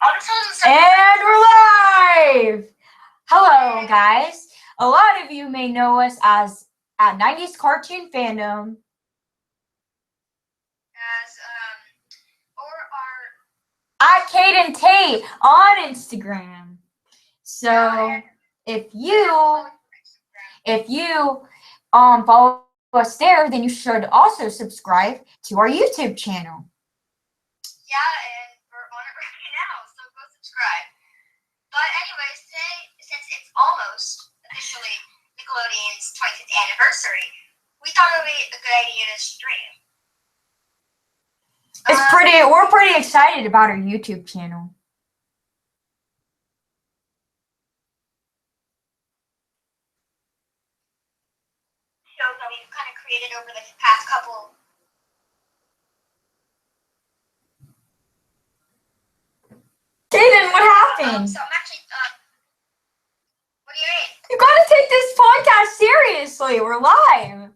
And we're live! Hello, guys. A lot of you may know us as at 90s Cartoon Fandom. At Kate and Tate on Instagram. So if you follow us there, then you should also subscribe to our YouTube channel. Yeah, and we're on it right now, so go subscribe. But anyways, today, since it's almost officially Nickelodeon's 25th anniversary, we thought it would be a good idea to stream. We're pretty excited about our YouTube channel. Shows that we've kind of created over the past couple. Kaden, what happened? So I'm actually, what do you mean? You gotta take this podcast seriously. We're live.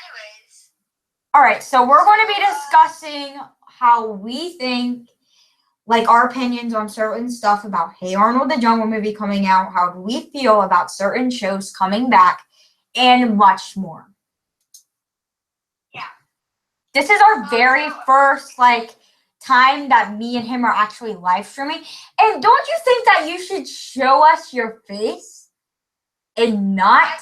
Anyways. All right, so we're going to be discussing how we think, like our opinions on certain stuff about Hey Arnold the Jungle movie coming out, how do we feel about certain shows coming back, and much more. Yeah. This is our very first, time that me and him are actually live streaming. And don't you think that you should show us your face and not? I'm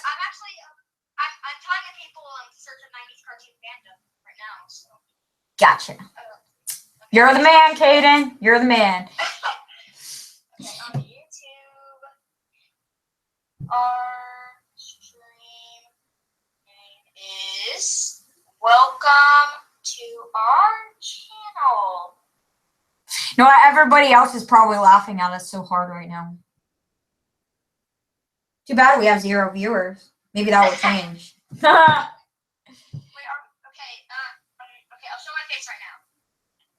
telling the people to search up 90s Cartoon Fandom right now. So. Gotcha. Okay. You're the man, Kaden. You're the man. Okay, on YouTube, our stream name is Welcome to Our Channel. You know what? Everybody else is probably laughing at us so hard right now. Too bad we have 0 viewers. Maybe that will change. Wait, okay, I'll show my face right now.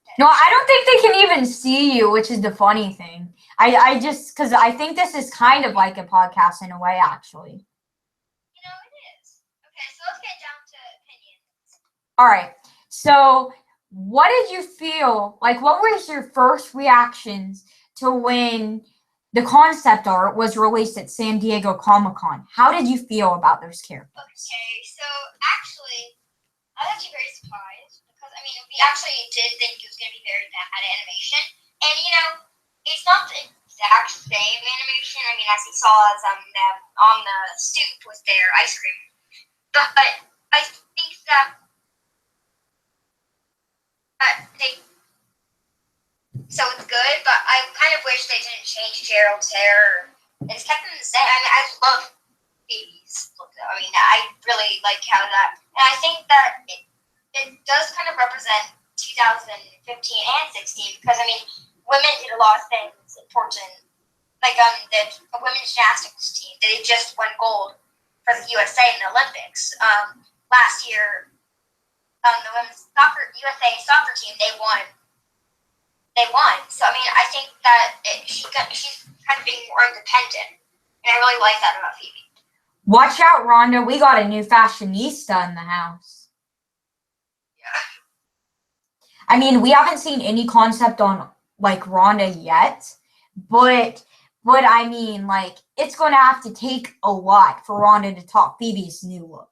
Okay. No, I don't think they can even see you, which is the funny thing. Because I think this is kind of like a podcast in a way, actually. You know, it is. Okay, so let's get down to opinions. All right. So, what did you feel? What was your first reactions to when the concept art was released at San Diego Comic-Con? How did you feel about those characters? Okay, so actually, I was actually very surprised because, we actually did think it was going to be very bad animation. And, it's not the exact same animation. As you saw as on the stoop was their ice cream. But I think that so it's good, but I kind of wish they didn't change Gerald's hair. They just kept them the same. I just love Phoebe's look though. I really like how that, and I think that it does kind of represent 2015 and 16 because women did a lot of things important, like the women's gymnastics team. They just won gold for the USA in the Olympics. Last year, the women's USA soccer team, they won. So I think that she's kind of being more independent, and I really like that about Phoebe. Watch out, Rhonda. We got a new fashionista in the house. Yeah. We haven't seen any concept on Rhonda yet, but it's going to have to take a lot for Rhonda to top Phoebe's new look.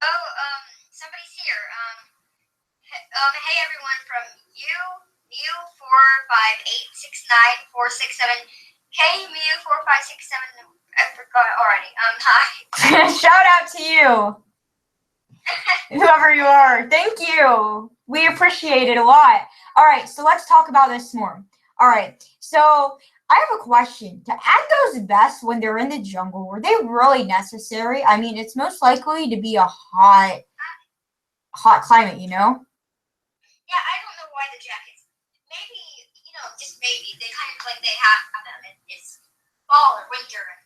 Oh, somebody's here. Hey everyone from Mew4586946 KMew4567. I forgot already. Hi. Shout out to you, whoever you are. Thank you. We appreciate it a lot. All right, so let's talk about this more. All right, so I have a question. To add those vests when they're in the jungle, were they really necessary? It's most likely to be a hot climate, Yeah, I don't know why the jackets. Maybe, just maybe they kind of they have them. It's fall or winter, and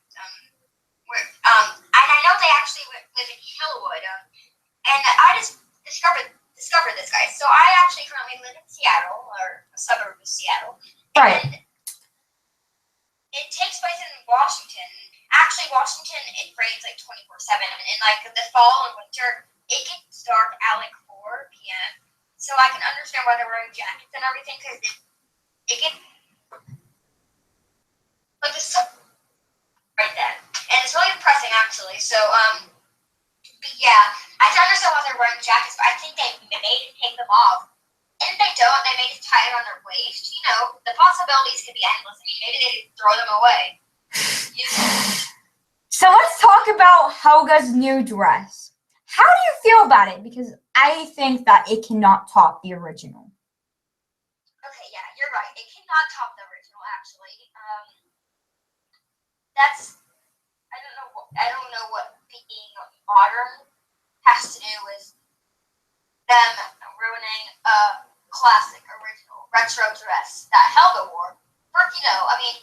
I know they actually live in Hillwood, and I just discovered this guy. So I actually currently live in Seattle, or a suburb of Seattle. Right. And it takes place in Washington. Actually, Washington, it rains 24/7, and the fall and winter, it gets dark at 4 p.m. understand why they're wearing jackets and everything because it gets like the sun right then, and it's really depressing actually. So but yeah, I can understand why they're wearing jackets, but I think they may take them off. And if they don't, they may just tie it on their waist. You know, the possibilities could be endless. I mean, maybe they could throw them away. So let's talk about Helga's new dress. How do you feel about it? Because I think that it cannot top the original. Okay, yeah, you're right. It cannot top the original, actually. That's I don't know what being modern has to do with them ruining a classic, original, retro dress that Helga wore. I mean,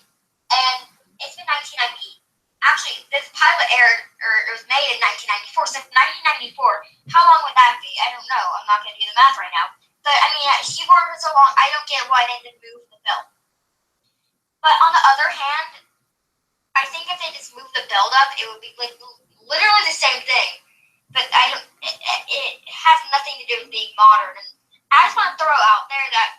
and it's been 1990. Actually, this pilot aired, or it was made in 1994. So 1994, how long would that be? I don't know. I'm not going to do the math right now. But, I mean, she wore it for so long, I don't get why they didn't move the belt. But on the other hand, I think if they just moved the belt up, it would be like literally the same thing. But it has nothing to do with being modern. And I just want to throw out there that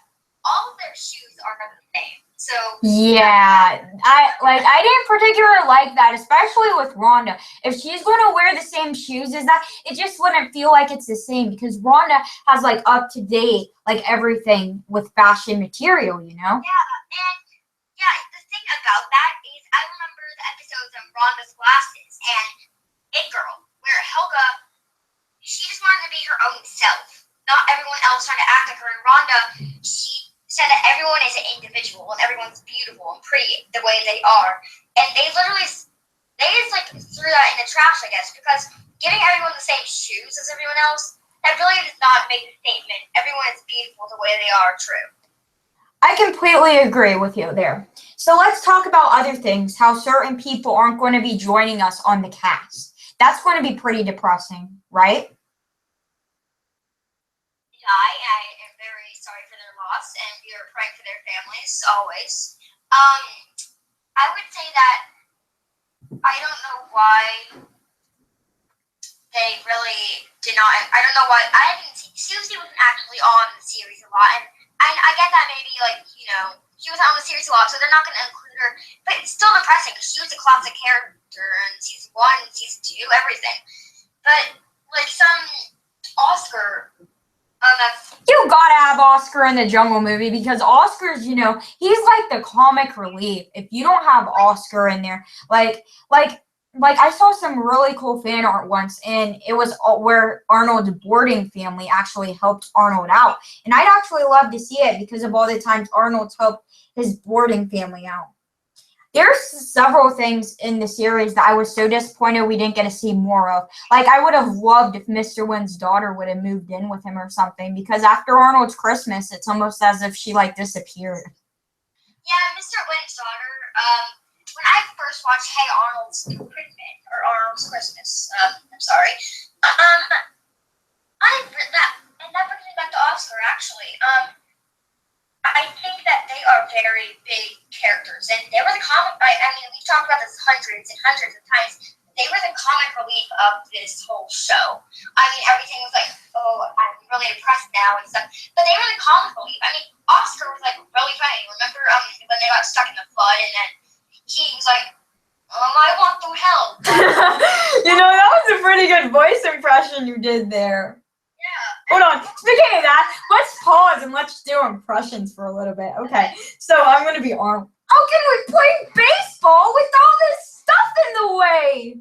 all of their shoes are the same. So yeah, I didn't particularly like that, especially with Rhonda. If she's going to wear the same shoes as that, it just wouldn't feel like it's the same because Rhonda has like up to date like everything with fashion material, you know? Yeah, and yeah, the thing about that is I remember the episodes of Rhonda's glasses and It Girl, where Helga, she just wanted to be her own self, not everyone else trying to act like her. And Rhonda, she said that everyone is an individual and everyone's beautiful and pretty the way they are. And they just like threw that in the trash, I guess, because giving everyone the same shoes as everyone else, that really does not make a statement. Everyone is beautiful the way they are, true. I completely agree with you there. So let's talk about other things, how certain people aren't going to be joining us on the cast. That's going to be pretty depressing, right? I am very sorry for their loss, and we are praying for their families always. I would say that I don't know why they really did not. I don't know why. I didn't see. Susie wasn't actually on the series a lot, and I get that maybe she was on the series a lot, so they're not going to include her. But it's still depressing because she was a classic character in season 1, season 2, everything. But like some Oscar. You gotta have Oscar in the Jungle movie because Oscar's, he's like the comic relief. If you don't have Oscar in there, like I saw some really cool fan art once, and it was where Arnold's boarding family actually helped Arnold out, and I'd actually love to see it because of all the times Arnold's helped his boarding family out. There's several things in the series that I was so disappointed we didn't get to see more of. Like, I would have loved if Mr. Wynn's daughter would have moved in with him or something, because after Arnold's Christmas, it's almost as if she, disappeared. Yeah, Mr. Wynn's daughter, when I first watched Hey Arnold's Christmas, or Arnold's Christmas, I'm sorry, and that brings me back to Oscar, actually. I think that they are very big characters, and they were the comic. I mean, we've talked about this hundreds and hundreds of times. They were the comic relief of this whole show. I mean, everything was like, oh, I'm really depressed now and stuff. But they were the comic relief. I mean, Oscar was really funny. Remember when they got stuck in the flood, and then he was like, I want to help. That was a pretty good voice impression you did there. Hold on. Speaking of that, let's pause and let's do impressions for a little bit. Okay, so I'm going to be Arnold. How can we play baseball with all this stuff in the way?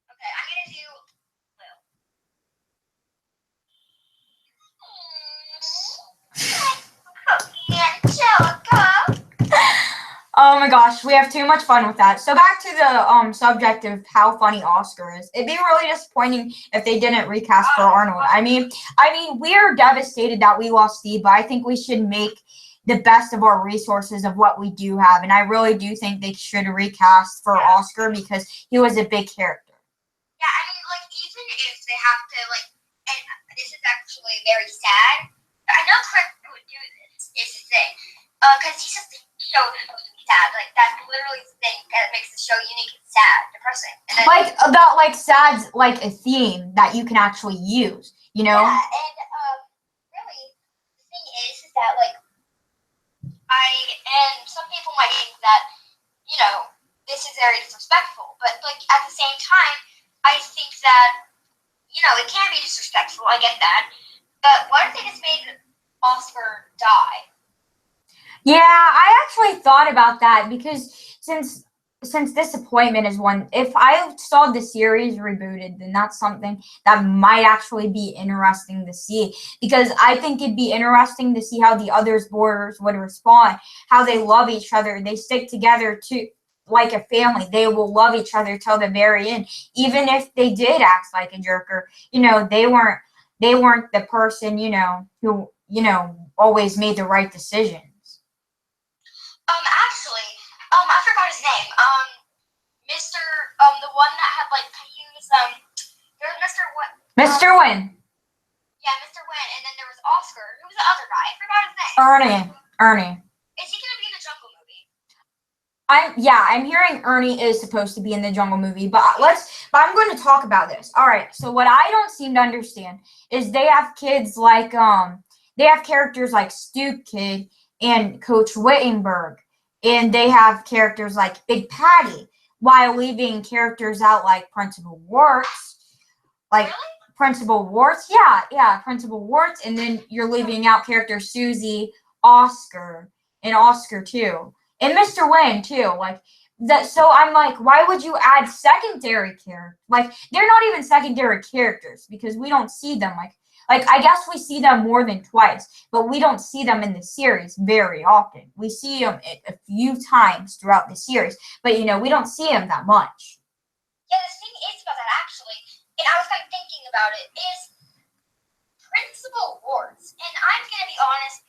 Okay, I'm going to do Angelica. Oh my gosh, we have too much fun with that. So back to the subject of how funny Oscar is. It'd be really disappointing if they didn't recast for Arnold. I mean, we're devastated that we lost Steve, but I think we should make the best of our resources of what we do have. And I really do think they should recast for Oscar because he was a big character. Yeah, I mean, even if they have to, and this is actually very sad, but I know Chris would do this, is the thing. Because he's just so supposed to be sad. That's literally the thing that makes the show unique. It's sad, depressing. And then, sad's like a theme that you can actually use, Yeah, and that, like, and some people might think that, this is very disrespectful, but, like, at the same time, I think that, it can be disrespectful, I get that, but what if they just made Oscar die? Yeah, I actually thought about that because since Disappointment is one, if I saw the series rebooted, then that's something that might actually be interesting to see. Because I think it'd be interesting to see how the other boarders would respond, how they love each other. They stick together like a family. They will love each other till the very end, even if they did act like a jerk or they weren't the person who always made the right decision. Actually, I forgot his name. Mr. The one that had like he was there was Mr. Win. Mr. Win. Yeah, Mr. Win, and then there was Oscar. Who was the other guy? I forgot his name. Ernie. Is he gonna be in the Jungle movie? I'm hearing Ernie is supposed to be in the Jungle movie, but I'm going to talk about this. All right. So what I don't seem to understand is they have kids like they have characters like Stoop Kid and Coach Wittenberg, and they have characters like Big Patty, while leaving characters out like Principal Warts, Really? Principal Warts, yeah, Principal Warts, and then you're leaving out characters Susie, Oscar, and Oscar too, and Mr. Wayne too, like that. So I'm like, why would you add secondary characters? Like they're not even secondary characters because we don't see them like I guess we see them more than twice, but we don't see them in the series very often. We see them a few times throughout the series, but we don't see them that much. Yeah, the thing is about that actually, and I was kind of thinking about it, is Principal Warts. And I'm gonna be honest,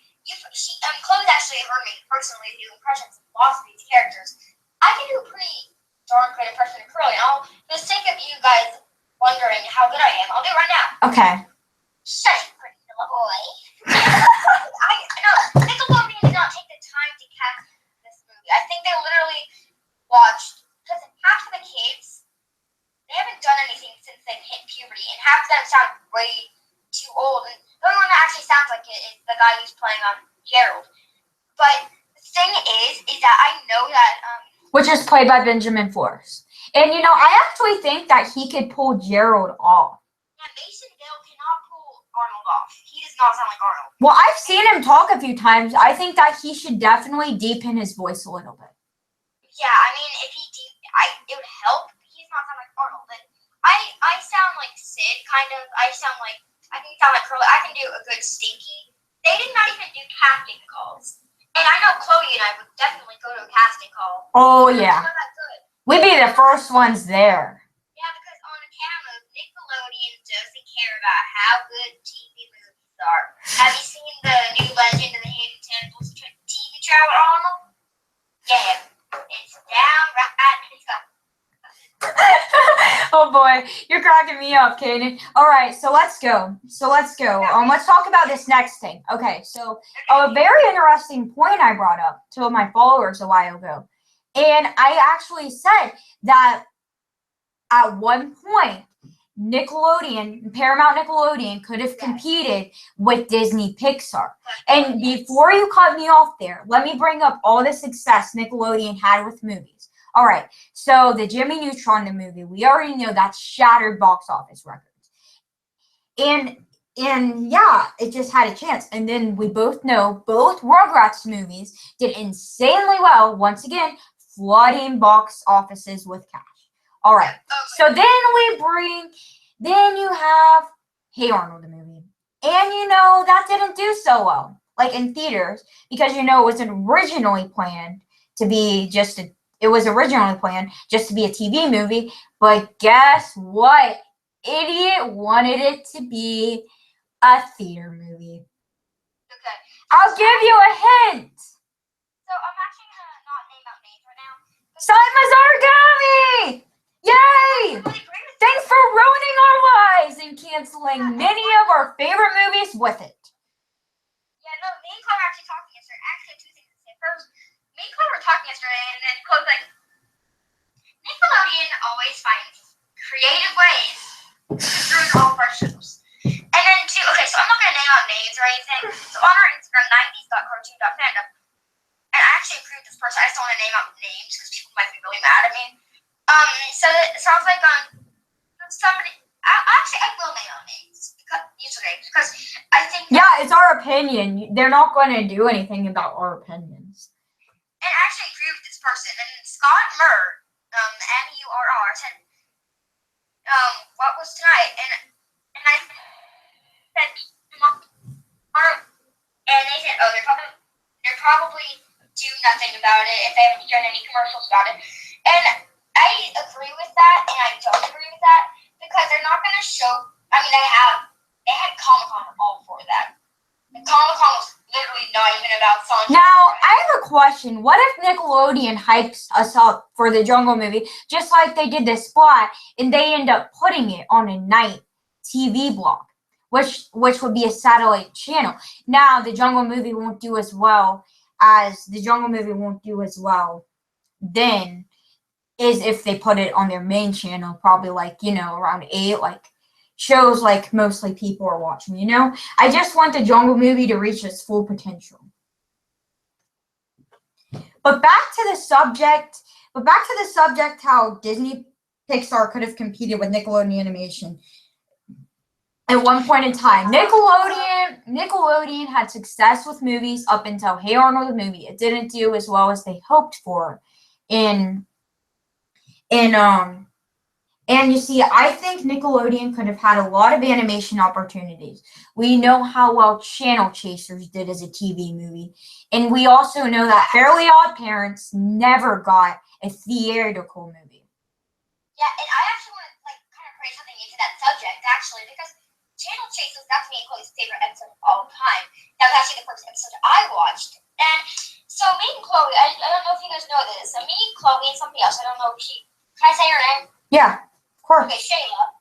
Chloe's actually heard me personally do impressions of lots of these characters. I can do a pretty darn good impression of Curly. And for the sake of you guys wondering how good I am, I'll do it right now. Okay. Such a pretty little boy. I know Nickelodeon did not take the time to cast this movie. I think they literally watched, because half of the kids, they haven't done anything since they've hit puberty, and half of them sound way too old. And the only one that actually sounds like it is the guy who's playing on Gerald. But the thing is that I know that which is played by Benjamin Flores. And I actually think that he could pull Gerald off. Yeah, Mason Dale cannot pull Arnold off. He does not sound like Arnold. Well, I've seen him talk a few times. I think that he should definitely deepen his voice a little bit. Yeah, I mean, if he it would help. He's not sound like Arnold, but I sound like Sid, kind of. I can sound like Curly. I can do a good Stinky. They did not even do casting calls, and I know Chloe and I would definitely go to a casting call. Oh yeah, not that good. We'd be the first ones there. Yeah, because on the camera, Nickelodeon doesn't care about how good TV movies are. Have you seen the new Legend of the Hidden Temples TV show, Arnold? Yeah, it's downright. Oh boy, you're cracking me up, Kaden. All right, so let's go. Let's talk about this next thing. Okay, so a very interesting point I brought up to my followers a while ago, and I actually said that at one point, Paramount Nickelodeon could have competed with Disney Pixar. And before you cut me off there, let me bring up all the success Nickelodeon had with movies. All right, so the Jimmy Neutron, the movie, we already know that shattered box office records. And yeah, it just had a chance. And then we both know both Rugrats movies did insanely well, once again, flooding box offices with cash. All right, so then you have Hey Arnold, the movie. And that didn't do so well, like in theaters, because it was originally planned to be just a TV movie, but guess what? Idiot wanted it to be a theater movie. Okay. I'll give you a hint. So I'm actually gonna not name out names right now. Simon Origami! Yay! Thanks for ruining our lives and canceling many of our favorite movies with it. Yeah, no, me and Chloe were actually talking yesterday. I actually have two things to say. First, me and Chloe were talking yesterday, and then Chloe's like, Nickelodeon always finds creative ways to ruin all of our shows. And then two, okay, so I'm not gonna name out names or anything. So on our Instagram, 90s opinion. They're not going to do anything about our opinions. And I actually agree with this person. And Scott Murr, M-U-R-R, said, what was tonight? And I said, and they said, oh, they're probably do nothing about it if they haven't done any commercials about it. And I agree with that, and I don't agree with that, because they're not going to show, I mean, they had Comic-Con all for that. The Comic-Con was literally not even about Sonic. Now, I have a question. What if Nickelodeon hypes us up for the Jungle movie, just like they did this Splat, and they end up putting it on a night TV block, which would be a satellite channel? Now, the Jungle movie won't do as well then is if they put it on their main channel, probably like, around 8, like shows like mostly people are watching, I just want the Jungle movie to reach its full potential. But back to the subject how Disney Pixar could have competed with Nickelodeon Animation. At one point in time, Nickelodeon had success with movies up until Hey Arnold the movie. It didn't do as well as they hoped for. And you see, I think Nickelodeon could have had a lot of animation opportunities. We know how well Channel Chasers did as a TV movie. And we also know that Fairly Odd Parents never got a theatrical movie. Yeah, and I actually want to kind of bring something into that subject, actually, because Channel Chasers, that's me and Chloe's favorite episode of all time. That was actually the first episode I watched. And so me and Chloe, I don't know if you guys know this, me, Chloe, and somebody else, I don't know if can I say her name? Yeah, of course. Okay, Shayla.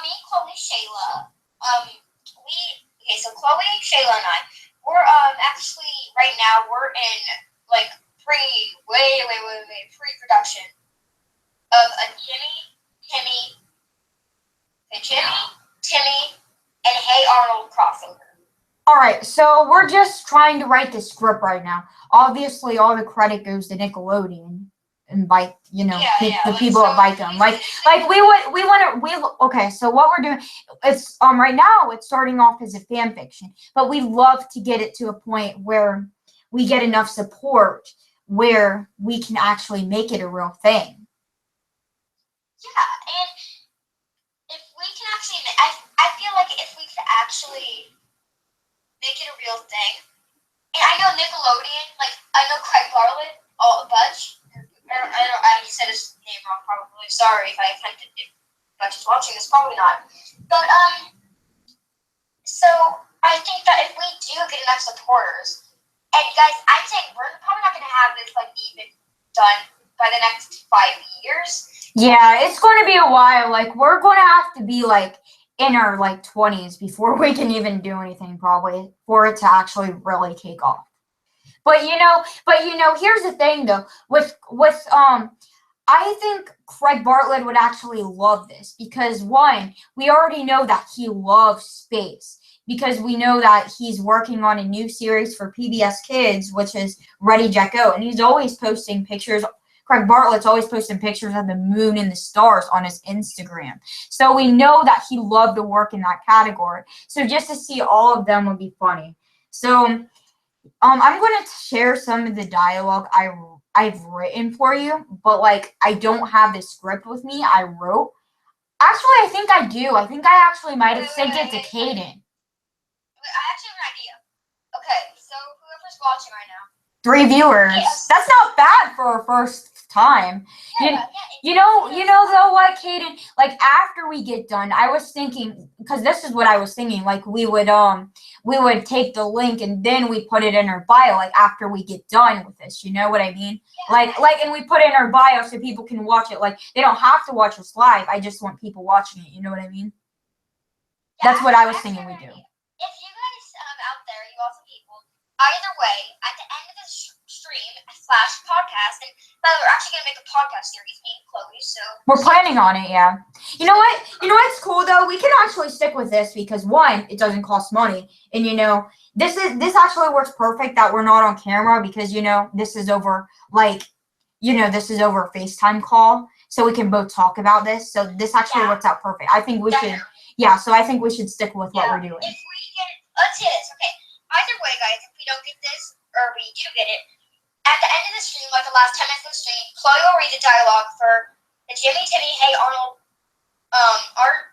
Me, Chloe, Shayla, so Chloe, Shayla, and I, we're actually, right now, we're in, pre-production of a Timmy, and Hey Arnold crossover. All right, so we're just trying to write the script right now. Obviously, all the credit goes to Nickelodeon and the people at Viacom. Okay, so what we're doing, it's right now it's starting off as a fan fiction, but we love to get it to a point where we get enough support where we can actually make it a real thing. Yeah, and if we can actually, I feel like if we could actually make it a real thing, and I know Nickelodeon, I know Craig Bartlett, Butch. I said his name wrong, probably. Sorry if I offended. If Butch is watching this, probably not. But so I think that if we do get enough supporters, and guys, I think we're probably not going to have this even done by the next 5 years. Yeah, it's going to be a while. We're going to have to be in our 20s before we can even do anything, probably, for it to actually really take off. But here's the thing though, I think Craig Bartlett would actually love this because one, we already know that he loves space because we know that he's working on a new series for PBS Kids, which is Ready, Jet, Go, and he's always posting pictures. Craig Bartlett's always posting pictures of the moon and the stars on his Instagram. So we know that he loved to work in that category. So just to see all of them would be funny. So I'm going to share some of the dialogue I've written for you, but I don't have the script with me. I wrote. Actually, I think I do. I think I actually might have sent it to Kaden. I actually have an idea. Okay, so whoever's watching right now. 3 viewers. Yes. That's not bad for a first time. Yeah, you know though what, Kaden? After we get done, I was thinking, because this is what I was thinking, we would take the link and then we put it in our bio, after we get done with this, you know what I mean? Yeah. And we put it in our bio so people can watch it. They don't have to watch us live. I just want people watching it, you know what I mean? Yeah, that's what I was thinking we do. If you guys out there, you awesome people, either way, at the end of the stream/podcast, and by the way, we're actually going to make a podcast series, me and Chloe, so. We're planning on it, yeah. You know what's cool, though? We can actually stick with this because, one, it doesn't cost money, and, this actually works perfect that we're not on camera because, this is over, this is over a FaceTime call, so we can both talk about this, so this actually works out perfect. I think we should, so I think we should stick with what we're doing. If we get, let's hear this, okay. Either way, guys, if we don't get this, or we do get it, at the end of the stream, like the last 10 minutes of the stream, Chloe will read the dialogue for the Jimmy, Timmy, Hey Arnold,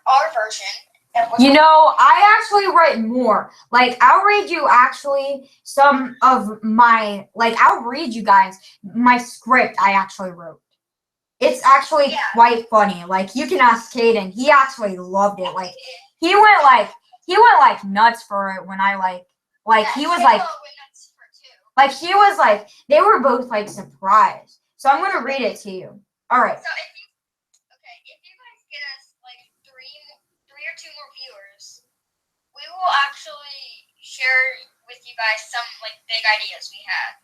our version. You know, I actually write more. Like, I'll read you actually some of my, like, I'll read you guys my script I actually wrote. It's actually quite funny. Like, you can ask Caden. He actually loved it. Like, he went like nuts for it when I he was like she was like, they were both like surprised. So I'm gonna read it to you. All right. So if you guys get us like three or two more viewers, we will actually share with you guys some like big ideas we have,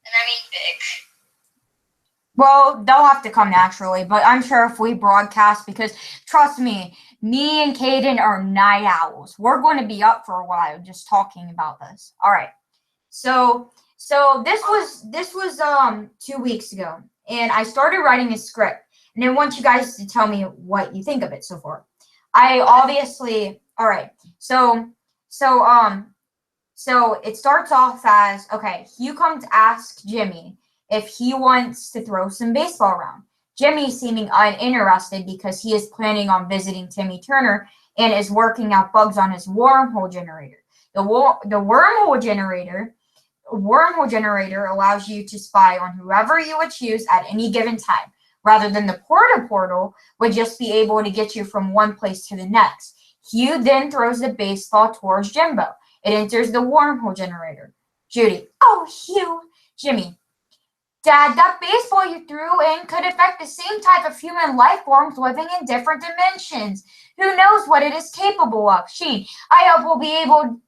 and I mean big. Well, they'll have to come naturally, but I'm sure if we broadcast, because trust me and Caden are night owls. We're going to be up for a while just talking about this. All right. So this was 2 weeks ago, and I started writing a script, and I want you guys to tell me what you think of it so far. I obviously, all right. So it starts off as, okay, you come to ask Jimmy if he wants to throw some baseball around. Jimmy seeming uninterested because he is planning on visiting Timmy Turner and is working out bugs on his wormhole generator. The wormhole generator allows you to spy on whoever you would choose at any given time, rather than the portal would just be able to get you from one place to the next. Hugh then throws the baseball towards Jimbo. It enters the wormhole generator. Judy, oh, Hugh. Jimmy, Dad, that baseball you threw in could affect the same type of human life forms living in different dimensions. Who knows what it is capable of? Sheen, I hope we'll be able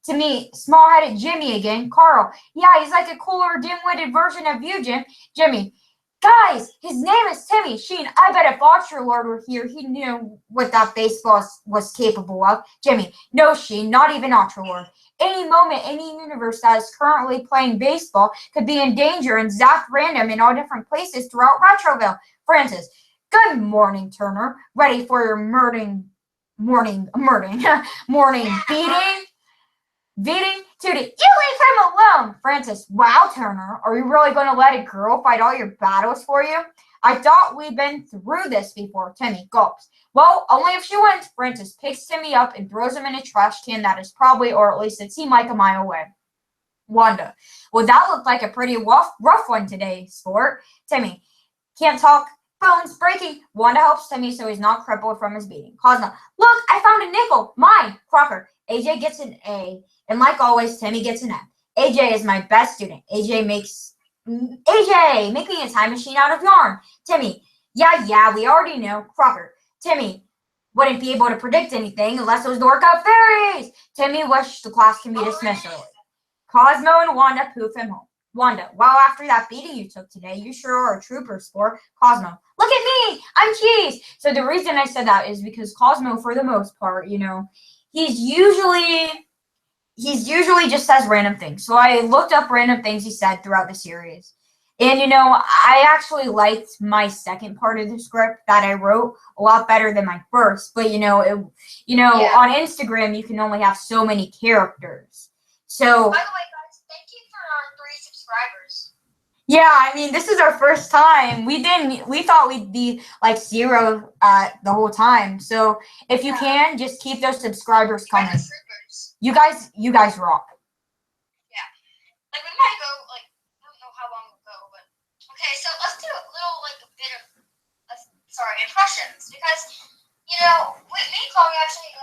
to meet small-headed Jimmy again. Carl, yeah, he's like a cooler, dim-witted version of you, Jim. Jimmy, guys, his name is Timmy. Sheen, I bet if Archer-Lord were here, he knew what that baseball was capable of. Jimmy, no, Sheen, not even Archer-Lord. Any moment, any universe that is currently playing baseball could be in danger and zapped random in all different places throughout Retroville. Francis, good morning, Turner. Ready for your morning beating? Tootie, you leave him alone. Francis, wow, Turner, are you really going to let a girl fight all your battles for you? I thought we'd been through this before. Timmy gulps. Well, only if she wins. Francis picks Timmy up and throws him in a trash can that is probably, or at least it seemed like, a mile away. Wanda, well, that looked like a pretty rough one today, sport. Timmy, can't talk. Bones breaking. Wanda helps Timmy so he's not crippled from his beating. Cosmo, look, I found a nickel. Mine. Crocker, AJ gets an A. And like always, Timmy gets an F. AJ is my best student. AJ, make me a time machine out of yarn. Timmy, yeah, we already know. Crocker, Timmy wouldn't be able to predict anything unless those dork out fairies. Timmy wished the class can be dismissed early. Cosmo and Wanda poof him home. Wanda, well, after that beating you took today, you sure are a trooper, sport. Cosmo, look at me, I'm cheese. So the reason I said that is because Cosmo, for the most part, you know, he's usually just says random things. So I looked up random things he said throughout the series. And, you know, I actually liked my second part of the script that I wrote a lot better than my first. But, on Instagram, you can only have so many characters. So, by the way, guys, thank you for our 3 subscribers. Yeah, I mean, this is our first time. We thought we'd be like 0 the whole time. So if you can, just keep those subscribers coming. You guys rock. Yeah. Like, we might go, like, I don't know how long we'll go, but okay, so let's do a little, like, a bit of impressions, because, me and Chloe actually,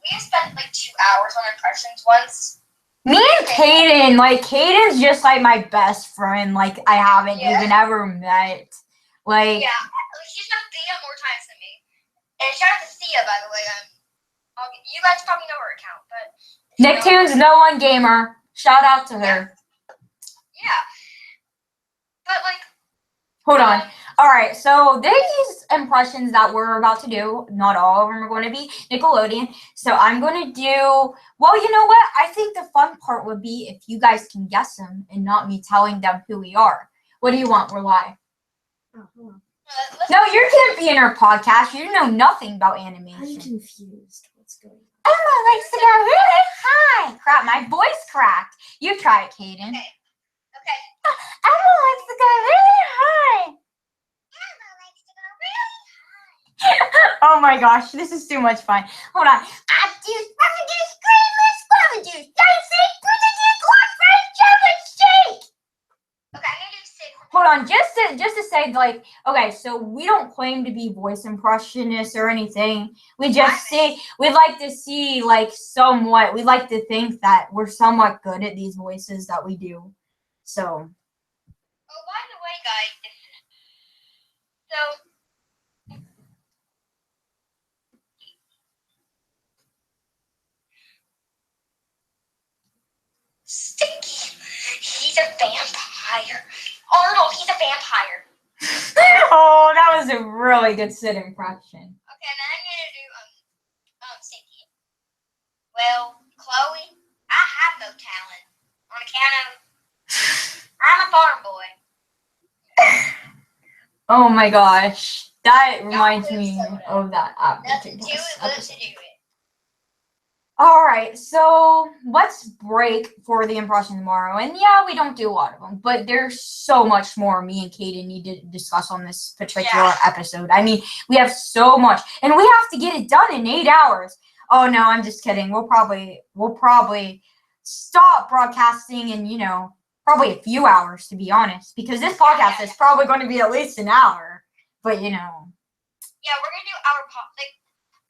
we spent like 2 hours on impressions once. Me and Caden, Caden's just like my best friend. Like, I haven't even ever met. Like, yeah, she's met Thea more times than me. And shout out to Thea, by the way. You guys probably know her account, but Nicktoons No One Gamer. Shout out to her. Yeah. But hold on. All right, so these impressions that we're about to do, not all of them are going to be Nickelodeon. So I'm going to do, well, you know what? I think the fun part would be if you guys can guess them and not me telling them who we are. What do you want? We're live. No, you can't be in our podcast. You know nothing about animation. I'm confused. What's going on? Emma likes to go really high. Crap, my voice cracked. You try it, Kaden. Okay. Emma likes to go really high. Emma likes to go really high. Oh my gosh, this is too much fun. Hold on. Apple juice, apple juice, creamless, guava juice, dicey, juice, cornflakes, chocolate shake. Okay, I'm gonna do 6. Hold on, just to say, like, okay, so we don't claim to be voice impressionists or anything. We just see, we'd like to see, like, somewhat, we like to think that we're somewhat good at these voices that we do. So. Oh, by the way, guys, so Stinky, he's a vampire. Arnold, he's a vampire. Oh, that was a really good Sid impression. Okay, now I'm gonna do Stinky. Well, Chloe, I have no talent. On account of I'm a farm boy. Oh my gosh, that reminds me of that Nothing to it but to episode. do it. All right, so let's break for the impression tomorrow. And yeah, we don't do a lot of them, but there's so much more me and Kaden need to discuss on this particular episode. I mean, we have so much, and we have to get it done in 8 hours. Oh no, I'm just kidding. We'll probably stop broadcasting in, probably a few hours, to be honest, because this podcast is probably going to be at least an hour. But Yeah, we're gonna do our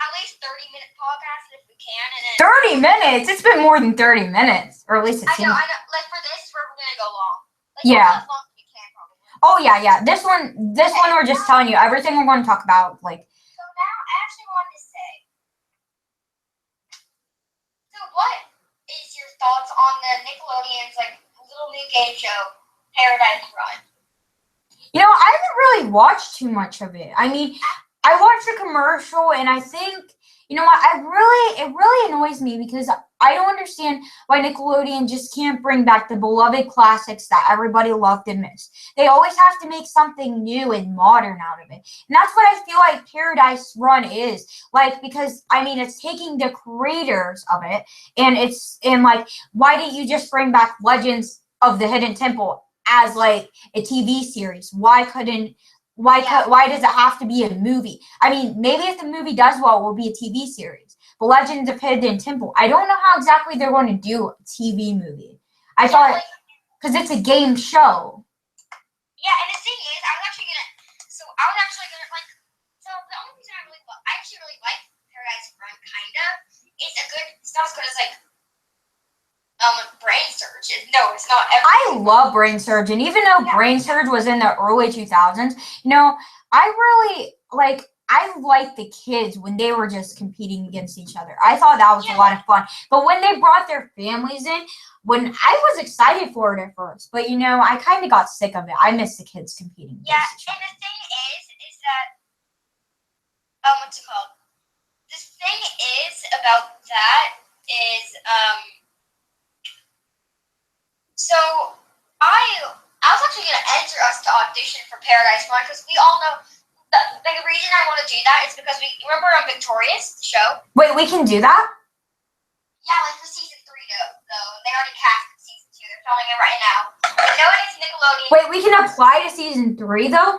at least 30-minute podcast if we can, and then 30 minutes? It's been more than 30 minutes, or at least it I seems. know. Like for this, we're gonna go long. Like, Yeah. As long as we can, probably. Oh yeah. This one we're just telling you everything we're going to talk about. Like, So now I actually wanted to say. So what is your thoughts on the Nickelodeon's little new game show, Paradise Run? I haven't really watched too much of it. I mean, I watched a commercial, and I think, you know what, it really annoys me because I don't understand why Nickelodeon just can't bring back the beloved classics that everybody loved and missed. They always have to make something new and modern out of it. And that's what I feel like Paradise Run is. Like, because, I mean, it's taking the creators of it, and why didn't you just bring back Legends of the Hidden Temple as, like, a TV series? Why does it have to be a movie? I mean, maybe if the movie does well, it will be a TV series. But Legends of Hidden Temple, I don't know how exactly they're going to do a TV movie. I thought, because it's a game show. Yeah, and the thing is, I was actually gonna, so the only reason I actually really like Paradise Run, kinda, it's not as good as Brain Surge. No, it's not. I love Brain Surge, and even though Brain Surge was in the early 2000s, I like the kids when they were just competing against each other. I thought that was a lot of fun. But when they brought their families in, when I was excited for it at first, but I kind of got sick of it. I miss the kids competing against each other. And the thing is that what's it called? The thing is about that is so I was actually gonna enter us to audition for Paradise Run because we all know. The reason I want to do that is because we remember on Victorious, the show. Wait, we can do that? Yeah, for season 3 though. They already cast season 2. They're filming it right now. No, it is Nickelodeon. Wait, we can apply to season 3 though?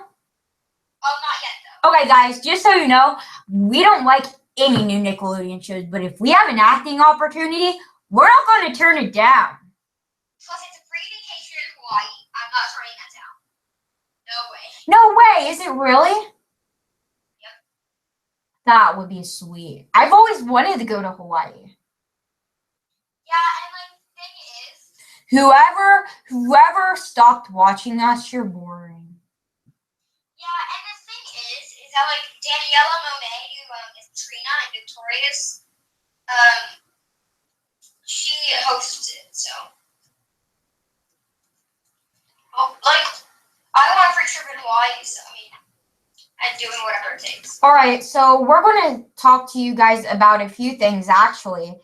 Oh, not yet though. Okay, guys, just so you know, we don't like any new Nickelodeon shows, but if we have an acting opportunity, we're not going to turn it down. Plus, it's a free vacation in Hawaii. I'm not turning that down. No way. No way, is it really? That would be sweet. I've always wanted to go to Hawaii. Yeah, and the thing is, Whoever stopped watching us, you're boring. Yeah, and the thing is that Daniela Monet, who is Trina and Victorious, she hosts it, so I want a free trip in Hawaii, so I'm doing whatever it takes. All right, so we're going to talk to you guys about a few things, actually.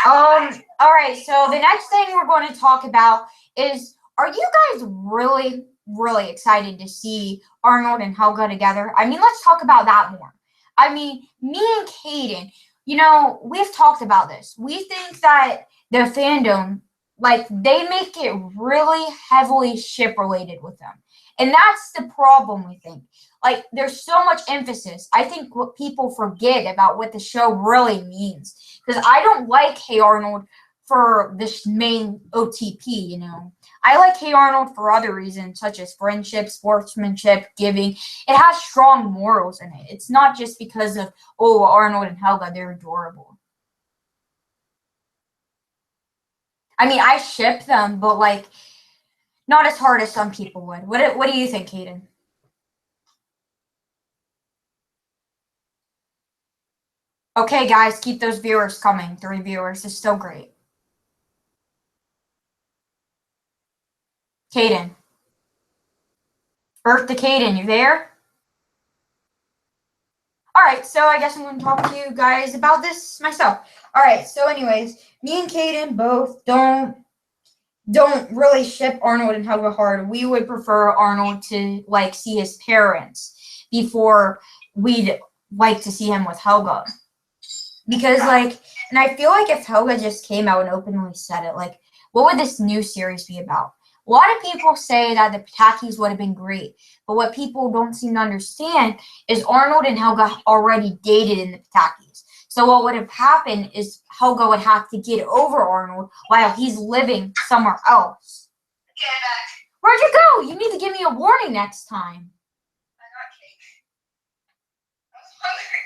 All right, so the next thing we're going to talk about is, are you guys really, really excited to see Arnold and Helga together? I mean, let's talk about that more. I mean, me and Kaden, you know, we've talked about this. We think that the fandom, like, they make it really heavily ship related with them. And that's the problem, we think. Like, there's so much emphasis. I think what people forget about what the show really means. Because I don't like Hey Arnold for this main OTP, you know. I like Hey Arnold for other reasons, such as friendship, sportsmanship, giving. It has strong morals in it. It's not just because of, oh, Arnold and Helga, they're adorable. I mean, I ship them, but like, not as hard as some people would. What do you think, Hayden? Okay, guys, keep those viewers coming. 3 viewers is still great. Caden. Earth to Caden, you there? Alright, so I guess I'm going to talk to you guys about this myself. Alright, so anyways, me and Caden both don't really ship Arnold and Helga hard. We would prefer Arnold to like see his parents before we'd like to see him with Helga. Because like, and I feel like if Helga just came out and openly said it, like, what would this new series be about? A lot of people say that the Patakis would have been great, but what people don't seem to understand is Arnold and Helga already dated in the Patakis. So what would have happened is Helga would have to get over Arnold while he's living somewhere else. Where'd you go? You need to give me a warning next time. I got cake. I was hungry.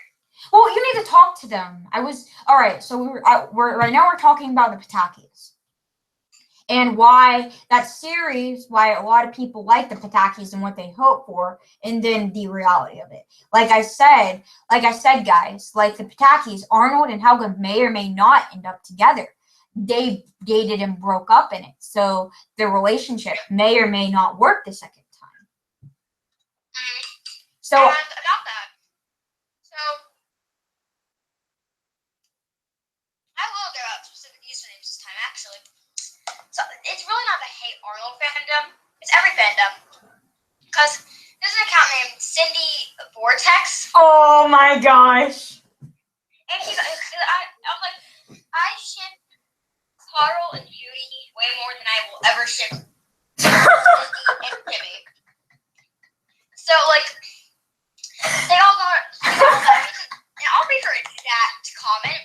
Well, you need to talk to them. All right. So we're right now we're talking about the Patakis and why that series, why a lot of people like the Patakis and what they hope for, and then the reality of it. Like I said, guys, like the Patakis, Arnold and Helga may or may not end up together. They dated and broke up in it, so their relationship may or may not work the second time. So and about that, so I will go out specific usernames this time, actually. So it's really not the Hey Arnold fandom. It's every fandom. Because there's an account named Cindy Vortex. oh my gosh. And I'm like, I ship Carl and Judy way more than I will ever ship Cindy and Timmy. So, like, they all got, and I'll be her exact comment.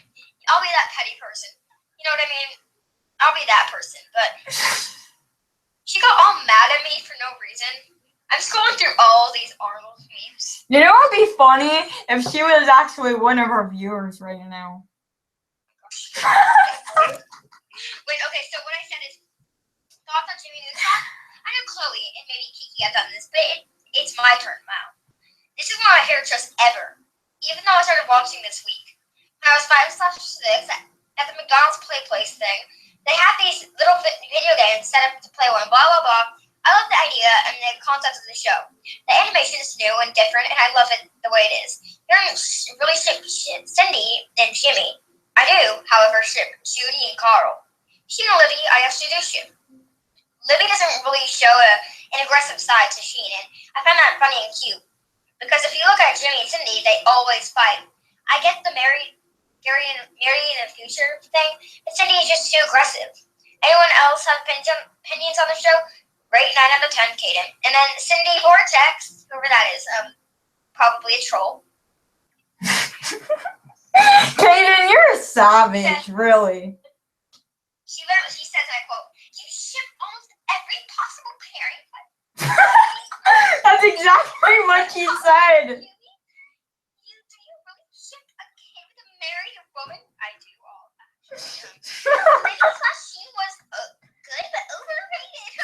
I'll be that petty person. You know what I mean? I'll be that person, but she got all mad at me for no reason. I'm scrolling through all these Arnold memes. You know what would be funny if she was actually one of our viewers right now. Wait, okay, so what I said is thoughts on Jimmy Neutron? I know Chloe and maybe Kiki have done this, but it's my turn now. This is one of my favorite shows ever, even though I started watching this week. When I was 5/6 at the McDonald's Play Place thing, they have these little video games set up to play one, blah, blah, blah. I love the idea and the concept of the show. The animation is new and different, and I love it the way it is. You don't really ship Cindy and Jimmy. I do, however, ship Judy and Carl. Sheen and Livy, I actually do ship. Livy doesn't really show an aggressive side to Sheen, and I find that funny and cute. Because if you look at Jimmy and Cindy, they always fight. I get the married in the future thing, but Cindy is just too aggressive. Anyone else have opinions on the show? Rate 9 out of 10, Caden. And then Cindy Vortex, whoever that is, probably a troll. Caden, you're a savage, really. She says, and I quote, "You ship almost every possible pairing." That's exactly what she said. Do you really ship a kid with a married woman? I do all that. I just thought she was good but overrated.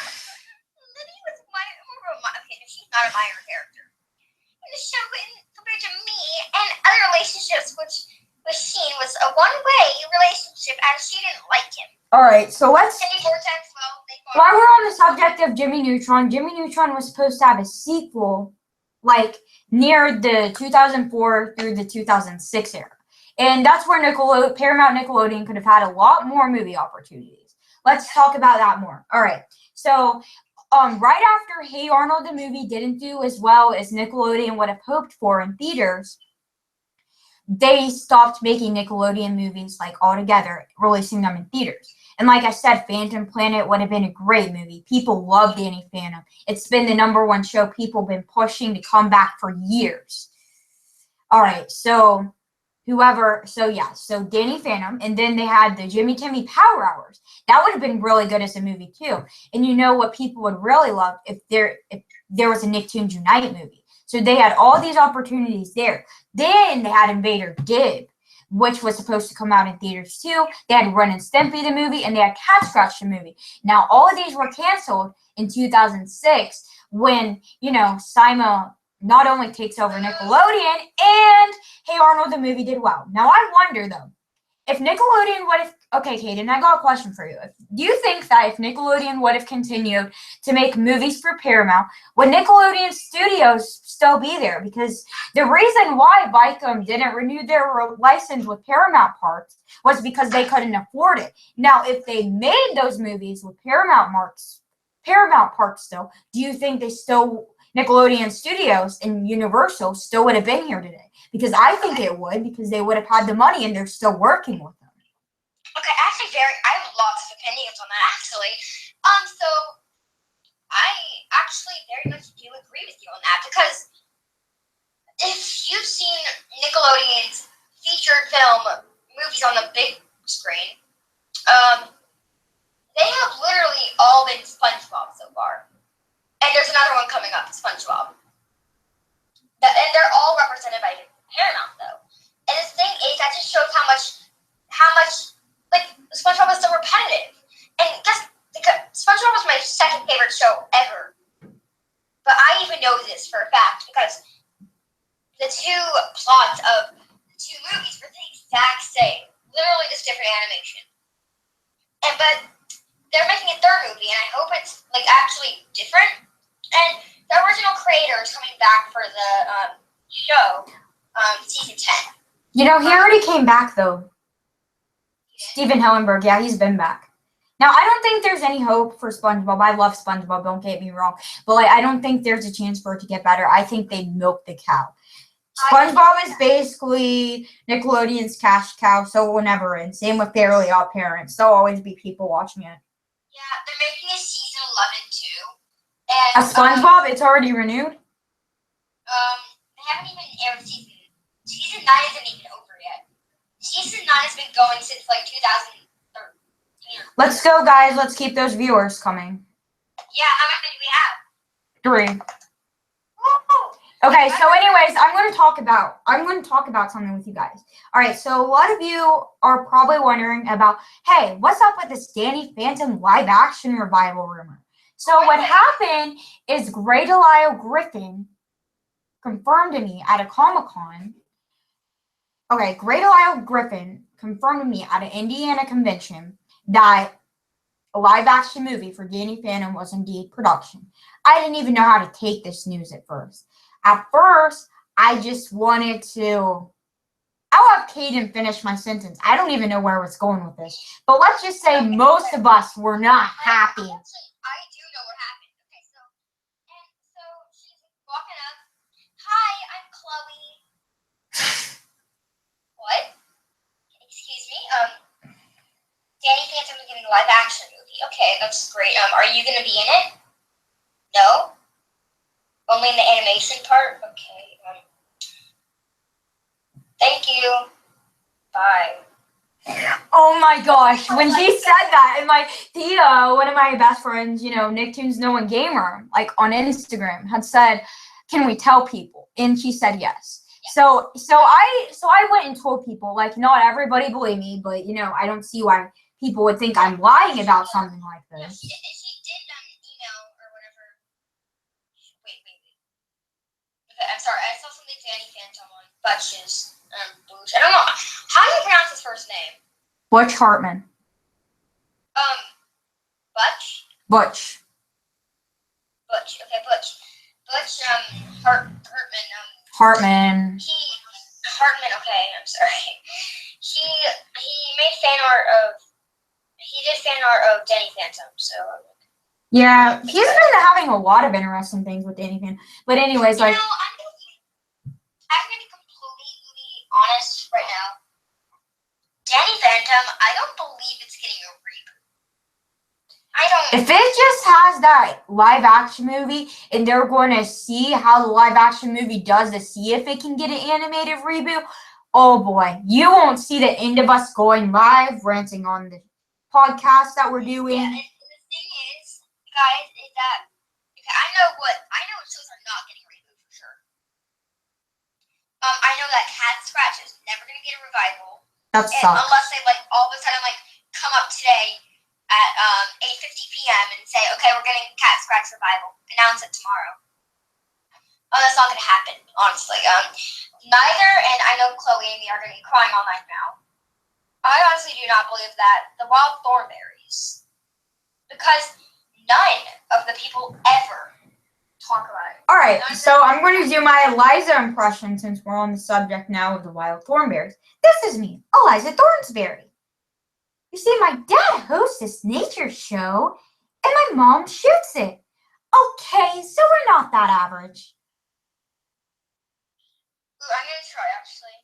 Libby was okay, she's not a minor character in the show, but compared to me and other relationships, which with Sheen was a one-way relationship, and she didn't like him. All right, so let's. Cindy Vortex, While we're on the subject of Jimmy Neutron was supposed to have a sequel, like near the 2004 through the 2006 era, and that's where Paramount Nickelodeon could have had a lot more movie opportunities. Let's talk about that more. All right, so right after Hey Arnold the movie didn't do as well as Nickelodeon would have hoped for in theaters, they stopped making Nickelodeon movies like altogether, releasing them in theaters. And like I said, Phantom Planet would have been a great movie. People love Danny Phantom. It's been the #1 show people have been pushing to come back for years. All right, so so Danny Phantom, and then they had the Jimmy Timmy Power Hours. That would have been really good as a movie too. And you know what people would really love if there was a Nicktoons Unite movie. So they had all these opportunities there. Then they had Invader Dib, which was supposed to come out in theaters too. They had Ren and Stimpy the movie, and they had Cat Scratch the movie. Now all of these were canceled in 2006 when, Simon not only takes over Nickelodeon, and Hey Arnold the movie did well. Now I wonder though, if Nickelodeon would have, okay, Kaden, I got a question for you. Do you think that if Nickelodeon would have continued to make movies for Paramount, would Nickelodeon Studios still be there? Because the reason why Viacom didn't renew their license with Paramount Parks was because they couldn't afford it. Now, if they made those movies with Paramount Parks still, do you think Nickelodeon Studios and Universal still would have been here today? Because I think it would, because they would have had the money and they're still working with them. Okay, I have lots of opinions on that actually. So I actually very much do agree with you on that, because if you've seen Nickelodeon's featured film movies on the big screen, they have literally all been SpongeBob so far. And there's another one coming up, SpongeBob. And they're all represented by Paramount, though. And the thing is, that just shows how much, like, SpongeBob is so repetitive. And SpongeBob was my second favorite show ever. But I even know this for a fact, because the two plots of the two movies were the exact same. Literally just different animation. But they're making a third movie, and I hope it's, like, actually different. And the original creator is coming back for the show, season 10. He already came back, though. Steven Hillenburg, yeah, he's been back. Now, I don't think there's any hope for SpongeBob. I love SpongeBob, don't get me wrong. But, I don't think there's a chance for it to get better. I think they milked the cow. SpongeBob is basically Nickelodeon's cash cow, so it will never end. Same with Fairly Odd Parents. There'll always be people watching it. Yeah, they're making a season 11 too. And, a SpongeBob, it's already renewed? They haven't even aired season 9 isn't even over yet. Season 9 has been going since, like, 2013. Let's go, guys. Let's keep those viewers coming. Yeah, how many do we have? 3. Okay, so anyways, I'm going to talk about something with you guys. All right, so a lot of you are probably wondering about, hey, what's up with this Danny Phantom live action revival rumor? So what happened is Grey Delisle Griffin confirmed to me at a Comic-Con. Okay, Grey Delisle Griffin confirmed to me at an Indiana convention that a live action movie for Danny Phantom was indeed production. I didn't even know how to take this news at first. At first, I just wanted to... I'll have Kaden finish my sentence. I don't even know where I was going with this. But let's just say most of us were not happy. I do know what happened. Okay, so she's walking up. Hi, I'm Chloe. What? Excuse me? Danny Phantom is getting a live action movie. Okay, that's great. Are you gonna be in it? No? Only in the animation part? Okay. Thank you. Bye. Oh my gosh, when she said that, and Thea, one of my best friends, Nicktoons No One Gamer, on Instagram, had said, "Can we tell people?" And she said yes. Yeah. So I went and told people, not everybody believed me, but I don't see why people would think I'm lying about something like this. She did email or whatever. Wait. Okay, I'm sorry. I saw something Danny Phantom on Butch's Booch. I don't know. How do you pronounce his first name? Butch Hartman. Butch? Butch. Butch. Okay, Butch. Butch, Hartman. Hartman. Hartman, okay, I'm sorry. He made fan art of... He did fan art of Danny Phantom, so... Yeah, he's been having a lot of interesting things with Danny Phantom. But anyways, I'm gonna be completely honest. right now. Danny Phantom, I don't believe it's getting a reboot. I don't. If it just has that live action movie and they're going to see how the live action movie does to see if it can get an animated reboot, oh boy, you won't see the end of us going live ranting on the podcast that we're doing. Yeah, and the thing is, guys, is that I know shows are not getting a reboot for sure. I know that Cat Scratch is never gonna get a revival. That sucks. Unless they all of a sudden come up today at 8:50 p.m. and say, okay, we're getting Cat Scratch revival. Announce it tomorrow. Oh, that's not gonna happen, honestly. Neither, and I know Chloe and me are gonna be crying all night now. I honestly do not believe that the Wild Thornberries, because none of the people ever talk about it. All right, so I'm going to do my Eliza impression since we're on the subject now of the Wild Thornberries. This is me, Eliza Thornsberry. You see, my dad hosts this nature show, and my mom shoots it. Okay, so we're not that average. Ooh, I'm going to try, actually.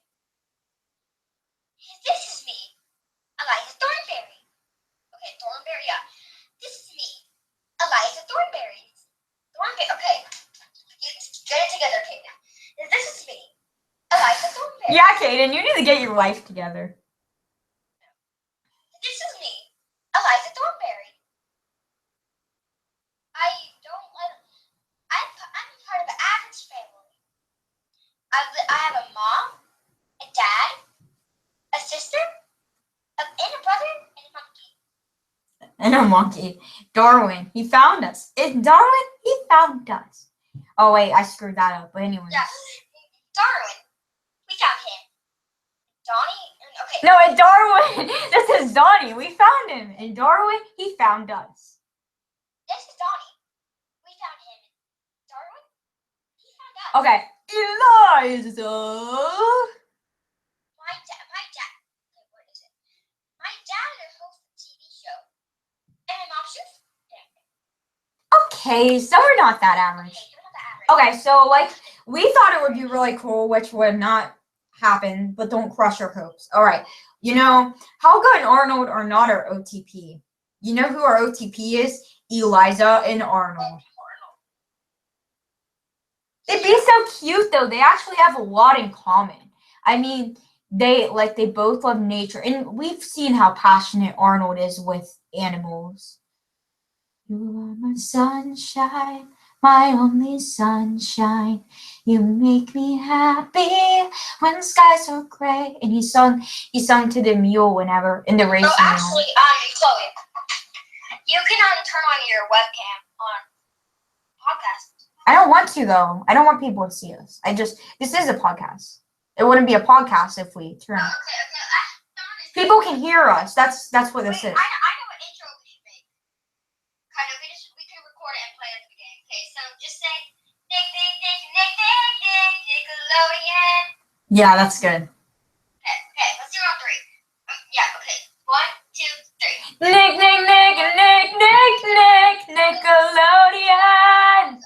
This is me, Eliza Thornberry. Okay, Thornberry, yeah. This is me, Eliza Thornberry. Okay. Get it together, Kaden. This is me, Eliza Thornberry. Yeah, Kaden, you need to get your life together. This is me, Eliza Thornberry. I'm part of the average family. I have a mom, a dad, a sister, and a brother, and a monkey. And a monkey. Darwin, he found us. It's Darwin, he found us. Oh, wait, I screwed that up. But anyways. Yeah, Darwin, we found him. Donnie, okay. No, it's Darwin. This is Donnie. We found him. And Darwin, he found us. This is Donnie. We found him. Darwin, he found us. Okay. Eliza. What is it? My dad hosts a TV show. And my mom shoots him. Okay, so we're not that average. Okay, so we thought it would be really cool, which would not happen, but don't crush your hopes. All right, Helga and Arnold are not our OTP. You know who our OTP is? Eliza and Arnold. They'd be so cute though. They actually have a lot in common. I mean, they both love nature, and we've seen how passionate Arnold is with animals. You are my sunshine, my only sunshine. You make me happy when skies are gray. And he sung to the mule whenever in the race. Oh, actually, Chloe, you can turn on your webcam on podcast. I don't want to though. I don't want people to see us. This is a podcast. It wouldn't be a podcast if we turn. Okay. People can hear us. That's what this is. I know what intro we should make. Kind of, we can record it and play it at the beginning. Okay, so just say Nickelodeon. Yeah, that's good. Okay, let's do it on three. Yeah, okay. 1, 2, 3. Nick, Nickelodeon.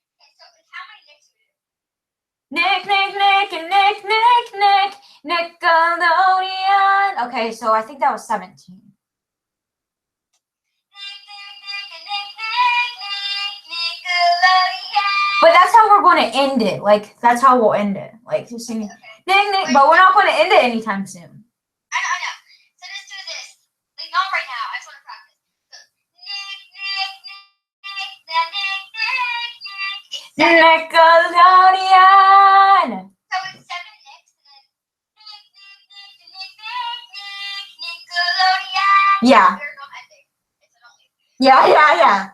Okay, so how many Nicks do we do? Nick, Nickelodeon. Okay, so I think that was 17. But that's how we're going to end it. That's how we'll end it. Just singing, Nick. But we're not going to end it anytime soon. I know. So let's do this. Not right now. I just want to practice. Nickelodeon. So it's 7 Nicks and then Nickelodeon. Yeah. We're not ending. It's an only. Yeah.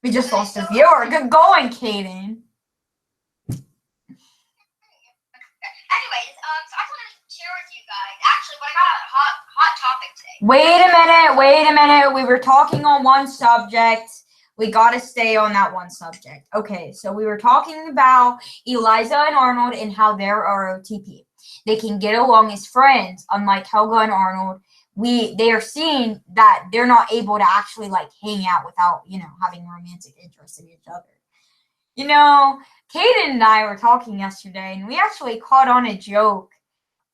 We just lost a viewer. Good going, Kaden. Anyways, so I just want to share with you guys. Actually, what I got a hot topic today. Wait a minute. We were talking on one subject. We got to stay on that one subject. Okay, so we were talking about Eliza and Arnold and how they're our OTP. They can get along as friends, unlike Helga and Arnold. They are seeing that they're not able to actually hang out without, having romantic interest in each other. Kaden and I were talking yesterday, and we actually caught on a joke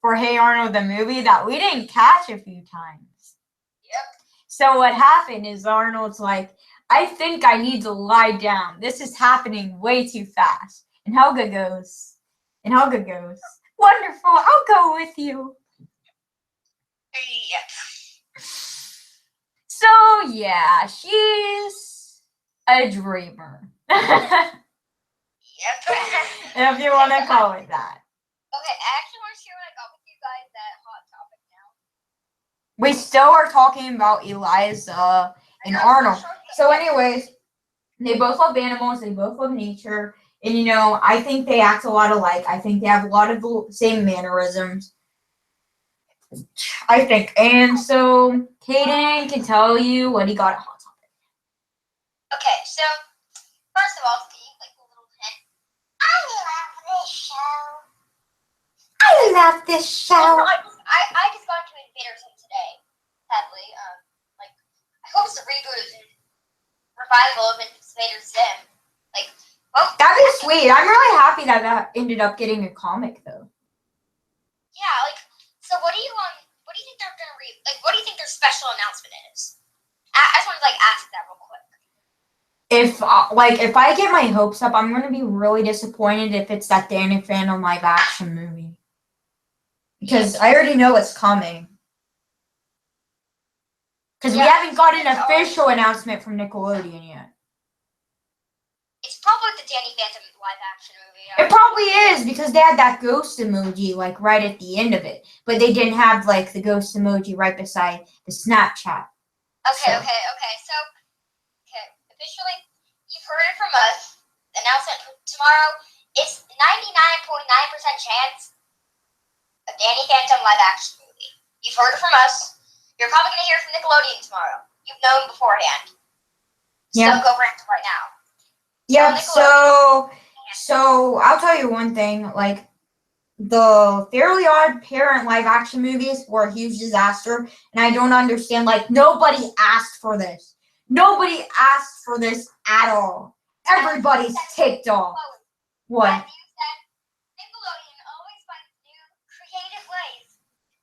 for Hey Arnold the movie that we didn't catch a few times. Yep. So what happened is Arnold's like, I think I need to lie down. This is happening way too fast. And Helga goes, wonderful, I'll go with you. Yep. So yeah, she's a dreamer. Yep. If you want to call it that. Okay, I actually want to share what I got with you guys that hot topic now. We still are talking about Eliza and Arnold. So anyways, they both love animals, they both love nature, and you know, I think they act a lot alike. I think they have a lot of the same mannerisms. I think. And so Kaden can tell you what he got at Hot Topic. Okay, so first of all, can you like a little hint? I love this show. I love this show. I just got into Invader Zim today, sadly. Like I hope it's a reboot of revival of Invader Zim. Like, well, That'd be sweet. I'm really happy that that ended up getting a comic though. yeah, like so what do you think they're gonna what do you think their special announcement is? I just want to like ask that real quick. If I get my hopes up, I'm gonna be really disappointed if it's that Danny Phantom live action movie. Because I already know it's coming. Because we haven't got an official announcement from Nickelodeon yet. It's probably the Danny Phantom live action movie. It probably is because they had that ghost emoji like right at the end of it, but they didn't have like the ghost emoji right beside the Snapchat. Okay. So, officially, you've heard it from us. Announcement tomorrow. It's 99.9% chance a Danny Phantom live action movie. You've heard it from us. You're probably gonna hear it from Nickelodeon tomorrow. You've known beforehand. Yeah. So go rant right now. Yep. So I'll tell you one thing. Like the Fairly Odd Parent live action movies were a huge disaster, and I don't understand. Like nobody asked for this. Nobody asked for this at all. Everybody's ticked off. What? As you said, Nickelodeon always finds new creative ways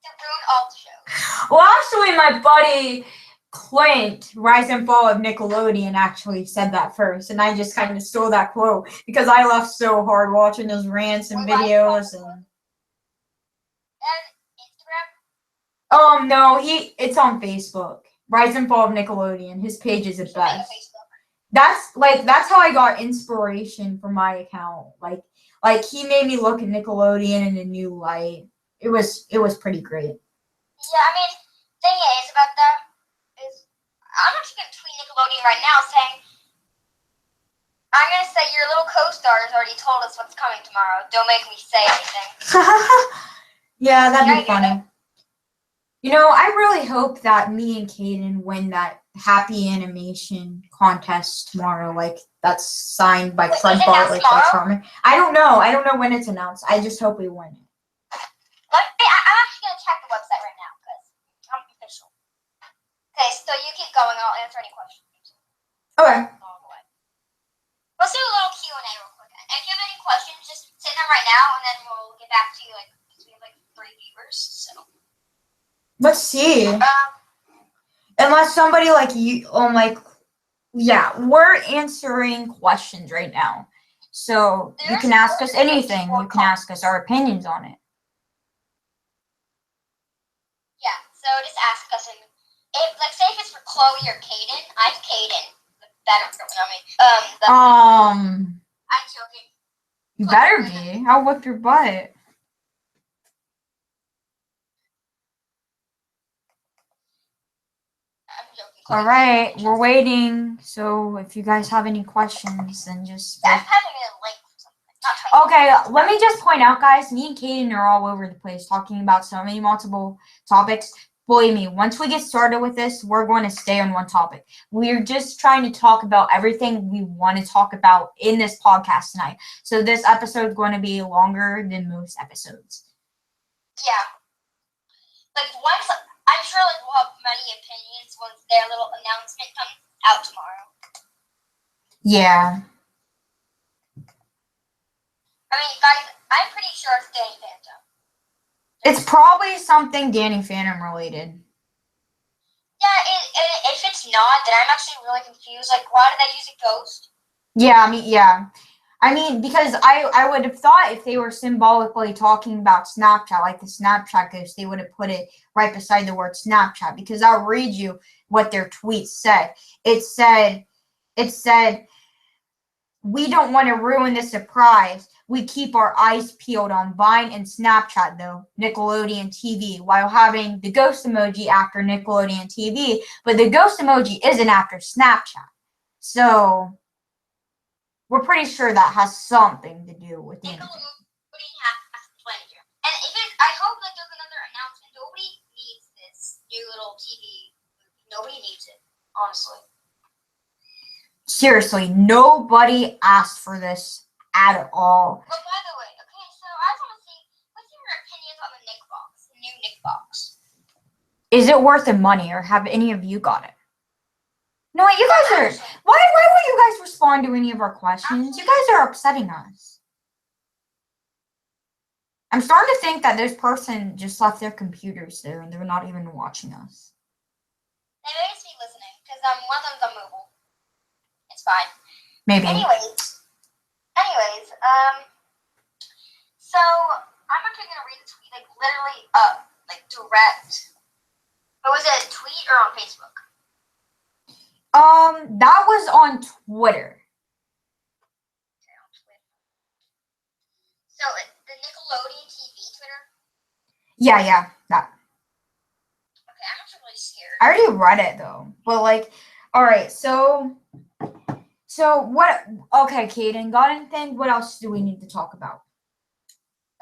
to ruin all the shows. Well, actually, my buddy Clint, Rise and Fall of Nickelodeon, actually said that first, and I just kind of stole that quote because I laughed so hard watching his rants and videos and. And Instagram? No, it's on Facebook. Rise and Fall of Nickelodeon. His page is the best. That's how I got inspiration for my account. Like he made me look at Nickelodeon in a new light. It was pretty great. Yeah, I mean, thing is about that is I'm actually gonna tweet Nickelodeon right now saying I'm gonna say your little co-stars already told us what's coming tomorrow. Don't make me say anything. Yeah, that'd be funny. You know, I really hope that me and Kaden win that Happy Animation contest tomorrow. Like that's signed by Fred Bartlett or Charmin. I don't know when it's announced. I just hope we win it. I'm actually gonna check the website right now because I'm official. Okay, so you keep going. I'll answer any questions. Okay. Let's do a little Q&A real quick. If you have any questions, just say them right now, and then we'll get back to you. Like we have like 3 viewers, so. Let's see. Unless somebody like you, yeah, we're answering questions right now. So you can ask us anything. You can ask us our opinions on it. Yeah, so just ask us. And say if it's for Chloe or Kaden, I'm Kaden. That don't know me. I'm joking. You better be. I'll whip your butt. All right, we're waiting. So if you guys have any questions, then just. Yeah, I'm having a link for something. Okay, let me just point out, guys. Me and Kaden are all over the place talking about so many multiple topics. Believe me, once we get started with this, we're going to stay on one topic. We're just trying to talk about everything we want to talk about in this podcast tonight. So this episode is going to be longer than most episodes. Yeah. Like once. I'm sure like we'll have many opinions once their little announcement comes out tomorrow. Yeah. I mean, guys, I'm pretty sure it's Danny Phantom. It's probably something Danny Phantom related. Yeah, if it's not, then I'm actually really confused. Like, why did they use a ghost? Yeah. I mean, because I would have thought if they were symbolically talking about Snapchat, like the Snapchat ghost, they would have put it right beside the word Snapchat. Because I'll read you what their tweet said. It said, we don't want to ruin the surprise. We keep our eyes peeled on Vine and Snapchat, though, Nickelodeon TV, while having the ghost emoji after Nickelodeon TV, but the ghost emoji isn't after Snapchat. So we're pretty sure that has something to do with the internet. Nickelodeon has plenty. And I hope like there's another announcement. Nobody needs this new little TV. Nobody needs it, honestly. Seriously, nobody asked for this at all. But by the way, okay, so I just want to see, what's your opinions on the Nick box, the new Nick box? Is it worth the money, or have any of you got it? No, you guys are. Why would you guys respond to any of our questions? You guys are upsetting us. I'm starting to think that this person just left their computers there and they're not even watching us. They may just be listening, because one of them's on mobile. It's fine. Maybe. Anyways, so I'm actually gonna read the tweet, like literally like direct. But was it a tweet or on Facebook? That was on Twitter. Okay, on Twitter. So the Nickelodeon TV Twitter? Yeah, that. Okay, I'm actually really scared. I already read it though. But like, alright, so what okay, Kaden, got anything? What else do we need to talk about?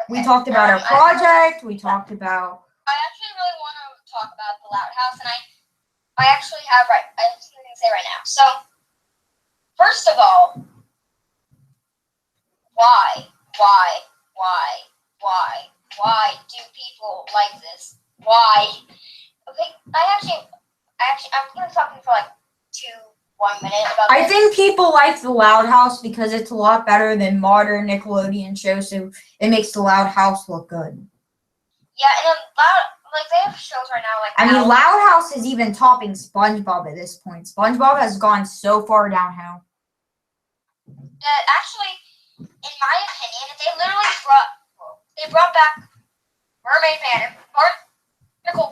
Okay, We talked about our project, we talked about I actually really want to talk about the Loud House, and I actually have something to say right now. So, first of all, why do people like this? Why? Okay, I'm gonna talk for like 1 minute about I this. think people like the Loud House because it's a lot better than modern Nickelodeon shows, so it makes the Loud House look good. Yeah, and they have shows right now like. I mean, Loud House is even topping SpongeBob at this point. SpongeBob has gone so far downhill. Actually, in my opinion, they brought back Mermaid Man and Barnacle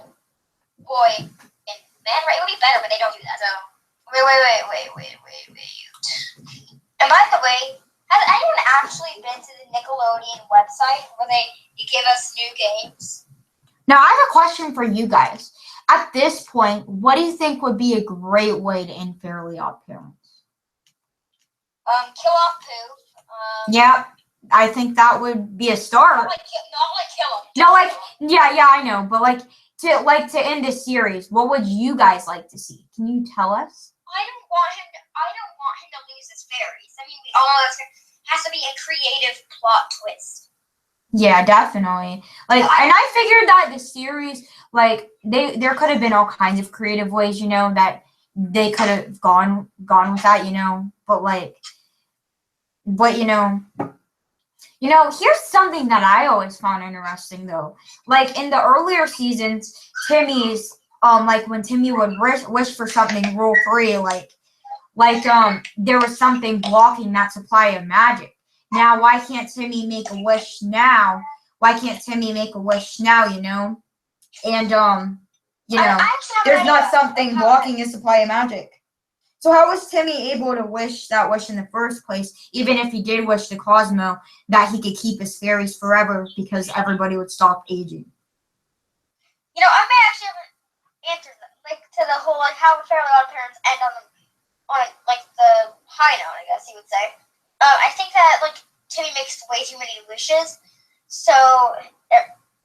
Boy and Man Ray. It would be better, but they don't do that. So wait. And by the way, has anyone actually been to the Nickelodeon website where they give us new games? Now, I have a question for you guys. At this point, what do you think would be a great way to end Fairly Odd Parents? Kill off Pooh. Yeah, I think that would be a start. Not like kill him. No, like yeah, I know, but to end this series, what would you guys like to see? Can you tell us? I don't want him to lose his fairies. I mean, we all know that has to be a creative plot twist. Yeah, definitely. Like, and I figured that the series, like, there could have been all kinds of creative ways, that they could have gone with that, but here's something that I always found interesting though. Like in the earlier seasons, Timmy's like when Timmy would wish for something rule free, like there was something blocking that supply of magic. Now, why can't Timmy make a wish now? Why can't Timmy make a wish now, And, there's not something blocking his supply of magic. So how was Timmy able to wish that wish in the first place, even if he did wish to Cosmo that he could keep his fairies forever because everybody would stop aging? I may actually have an answer to the whole how Fairly Odd Parents end on the high note, I guess you would say. I think that Timmy makes way too many wishes, so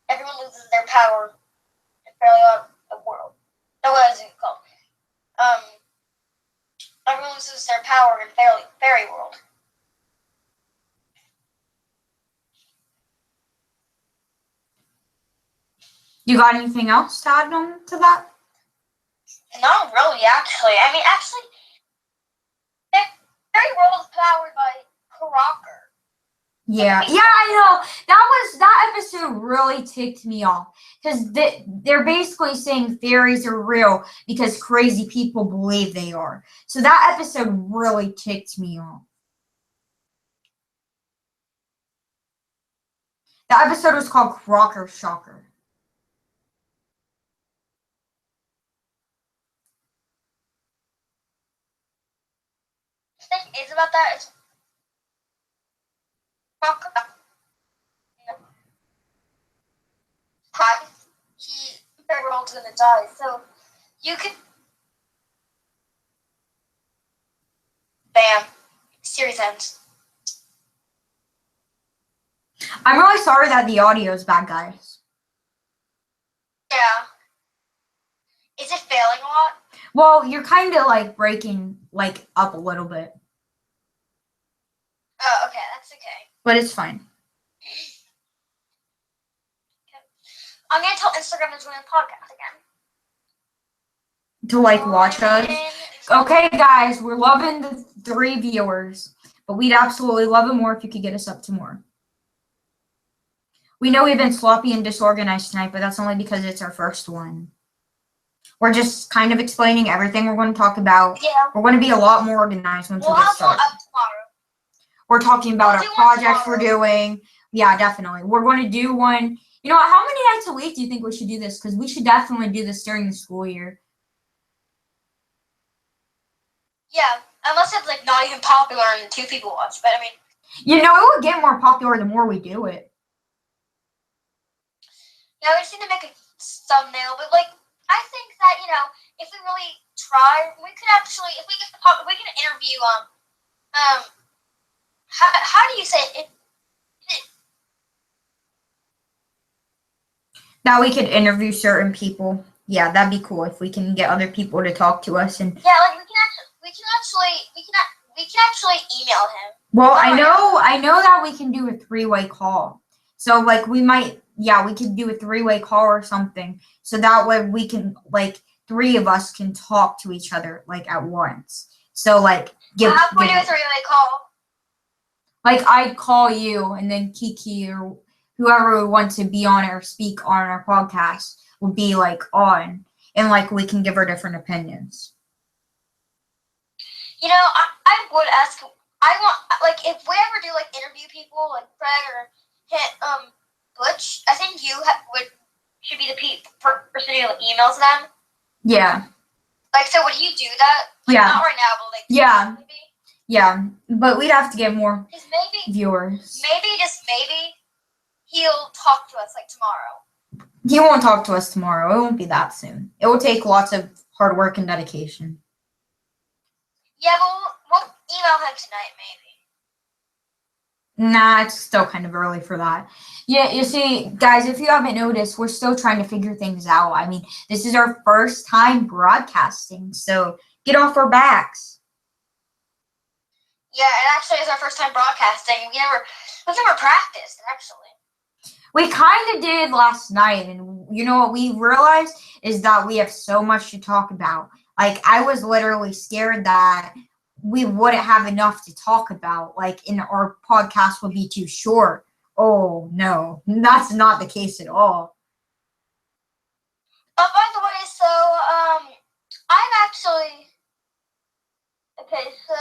everyone loses their power in Fairly Odd World. No, what is it called? Everyone loses their power in Fairy World. You got anything else to add on to that? Not really, actually. I mean, Fairy World is powered by Crocker. Yeah, I know. That episode really ticked me off because they're basically saying fairies are real because crazy people believe they are. So that episode really ticked me off. That episode was called Crocker Shocker. The thing is about that is the world's gonna die. So you could bam. Series ends. I'm really sorry that the audio is bad, guys. Yeah. Is it failing a lot? Well, you're kind of like breaking like up a little bit, Oh, okay, that's okay. but it's fine. I'm gonna tell Instagram to join the podcast again. To like watch us. Okay, guys, we're loving the 3 viewers, but we'd absolutely love it more if you could get us up to more. We know we've been sloppy and disorganized tonight, but that's only because it's our first one. We're just kind of explaining everything we're going to talk about. Yeah. We're going to be a lot more organized once we get started. We'll have one up tomorrow. We're talking about our projects we're doing. Yeah, definitely. We're going to do one. You know what? How many nights a week do you think we should do this? Because we should definitely do this during the school year. Yeah, unless it's like not even popular and 2 people watch. But I mean, You know, it would get more popular the more we do it. yeah, we just need to make a thumbnail. But like, I think that if we really try, we could actually, if we get we can interview how do you say it? That we could interview certain people. Yeah, that'd be cool if we can get other people to talk to us. And yeah, like we can actually email him. well, I know that we can do a 3-way call. So like we could do a 3-way call or something. So that way we can 3 of us can talk to each other like at once. So like how can we do a 3-way call? Like I'd call you and then Kiki or whoever would want to be on or speak on our podcast would be like on, and like we can give our different opinions. I would ask. I want if we ever do interview people like Fred or Butch. I think you should be the person who emails them. Yeah. So would you do that? Yeah. Not right now, but yeah. Maybe. Yeah, but we'd have to get more viewers. Maybe he'll talk to us tomorrow. He won't talk to us tomorrow. It won't be that soon. It will take lots of hard work and dedication. Yeah, but we'll email him tonight, maybe. Nah, it's still kind of early for that. Yeah, you see, guys, if you haven't noticed, we're still trying to figure things out. I mean, this is our first time broadcasting, so get off our backs. Yeah, it actually is our first time broadcasting. We've never practiced, actually. We kind of did last night, and you know what we realized is that we have so much to talk about. I was literally scared that we wouldn't have enough to talk about, and our podcast would be too short. Oh, no, that's not the case at all. By the way, so, I'm actually, okay, so,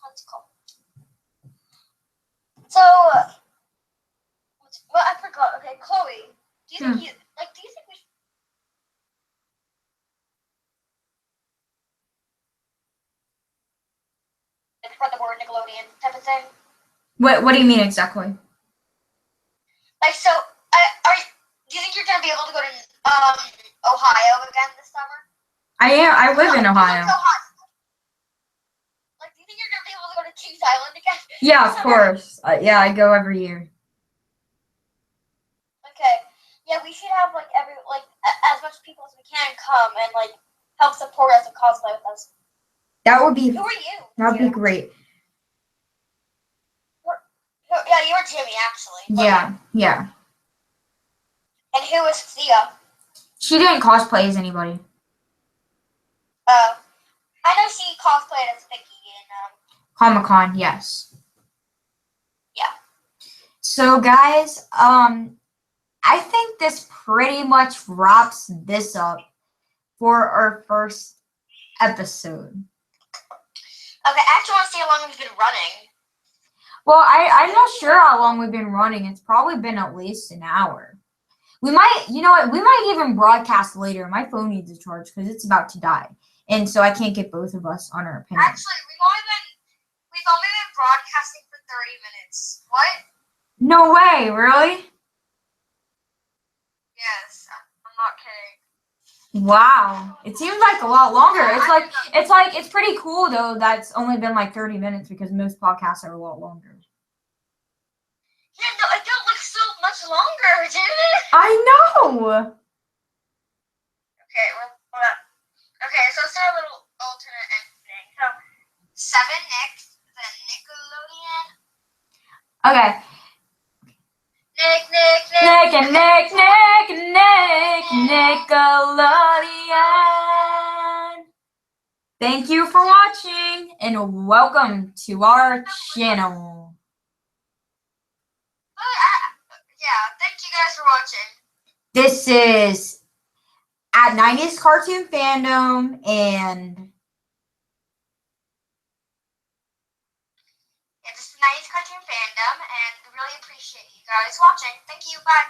what's it called? So, I forgot. Okay, Chloe, do you think do you think we should spread the word Nickelodeon type of thing? What do you mean exactly? Do you think you're gonna be able to go to Ohio again this summer? I live in Ohio. Do you think you're gonna be able to go to Kings Island again? Yeah, of course. Yeah, I go every year. Okay. Yeah, we should have as much people as we can come and help support us and cosplay with us. That would be. Who are you? That would be great. Yeah, you were Jimmy actually. Yeah. And who was Thea? She didn't cosplay as anybody. I know she cosplayed as Vicky in Comic-Con, yes. So guys, I think this pretty much wraps this up for our first episode. Okay, I actually want to see how long we've been running. Well, I'm not sure how long we've been running. It's probably been at least an hour. We might, you know what, we might even broadcast later. My phone needs a charge because it's about to die. And so I can't get both of us on our opinion. Actually, we've only been broadcasting for 30 minutes. What? No way, really? Yes, I'm not kidding. Wow. It seems like a lot longer. It's pretty cool though that's only been like 30 minutes because most podcasts are a lot longer. Yeah, no, it felt like so much longer, didn't it? I know. Okay, well, hold on. Okay, so let's do a little alternate ending. So, 7 Nick, then Nickelodeon. Okay. Nick, Nickelodeon. Thank you for watching and welcome to our channel. Yeah, thank you guys for watching. This is at 90s Cartoon Fandom and Yeah, this is the 90s Cartoon Fandom, and we really appreciate you guys watching. Thank you, bye.